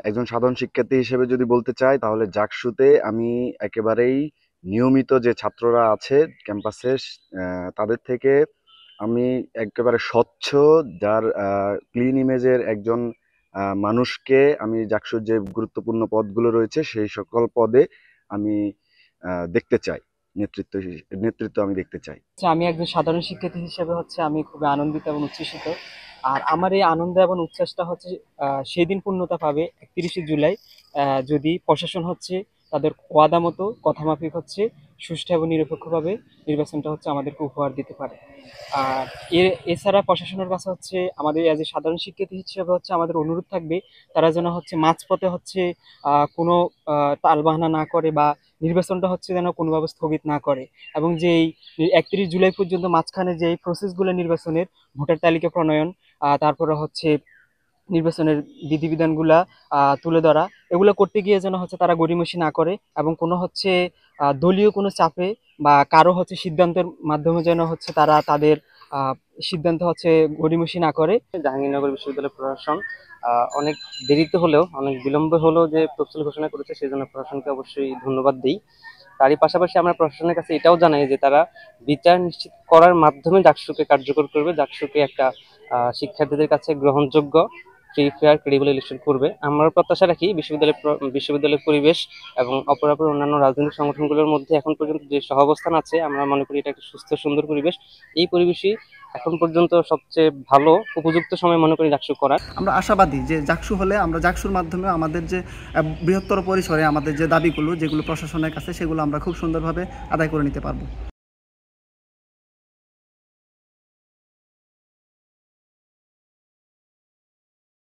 একজন সাধারণ শিক্ষার্থী হিসেবে যদি বলতে চাই তাহলে জাকসুতে আমি একেবারেই নিয়মিত যে ছাত্ররা আছে ক্যাম্পাসে তাদের থেকে আমি একেবারে স্বচ্ছ যার ক্লিন ইমেজের একজন মানুষকে আমি জাকসুর যে গুরুত্বপূর্ণ পদগুলো রয়েছে সেই সকল পদে আমি দেখতে চাই। নেতৃত্ব আমি দেখতে চাই। আমি একজন সাধারণ শিক্ষার্থী হিসেবে আমি খুবই আনন্দিত এবং উচ্ছ্বসিত। আর আমার এই আনন্দ এবং উচ্ছ্বাসটা সেদিন পূর্ণতা পাবে 31শে জুলাই, যদি প্রশাসন তাদের ওয়াদা মতো কথা মাফিক সুষ্ঠু এবং নিরপেক্ষভাবে নির্বাচনটা আমাদেরকে উপহার দিতে পারে। আর এছাড়া প্রশাসনের কাছে আমাদের এজ এ সাধারণ শিক্ষার্থী হিসেবে আমাদের অনুরোধ থাকবে, তারা যেন মাঝপথে কোনো তালবাহানা না করে বা নির্বাচনটা যেন কোনোভাবে স্থগিত না করে, এবং যে এই 31 জুলাই পর্যন্ত মাঝখানে যে প্রসেসগুলো নির্বাচনের, ভোটার তালিকা প্রণয়ন, তারপরে নির্বাচনের বিধিবিধানগুলা তুলে ধরা, এগুলো করতে গিয়ে যেন তারা গড়িমসি না করে, এবং কোনো দলীয় কোনো চাপে বা কারো সিদ্ধান্তের মাধ্যমে যেন তারা তাদের সিদ্ধান্ত গড়িমসি না করে। জাহাঙ্গীরনগর বিশ্ববিদ্যালয় প্রশাসন অনেক দেরিতে হলেও, অনেক বিলম্বে হলেও যে তফসিল ঘোষণা করেছে, সেই জন্য প্রশাসনকে অবশ্যই ধন্যবাদ দিই। তারই পাশাপাশি আমরা প্রশাসনের কাছে এটাও জানাই যে তারা বিচার নিশ্চিত করার মাধ্যমে ডাকসুকে কার্যকর করবে, ডাকসুকে একটা শিক্ষার্থীদের কাছে গ্রহণযোগ্য, ফ্রি, ফেয়ার, ক্রেডিবল ইলেকশন করবে। আমরা প্রত্যাশা রাখি বিশ্ববিদ্যালয়ের পরিবেশ এবং অপরাপর অন্যান্য রাজনৈতিক সংগঠনগুলোর মধ্যে এখন পর্যন্ত যে সহাবস্থান আছে, আমরা মনে করি এটা একটা সুস্থ সুন্দর পরিবেশ। এই পরিবেশই এখন পর্যন্ত সবচেয়ে ভালো উপযুক্ত সময় মনে করি ডাকসু করার। আমরা আশাবাদী যে জাকসু হলে আমরা জাকসুর মাধ্যমে আমাদের যে বৃহত্তর পরিসরে আমাদের যে দাবিগুলো যেগুলো প্রশাসনের কাছে, সেগুলো আমরা খুব সুন্দরভাবে আদায় করে নিতে পারবো।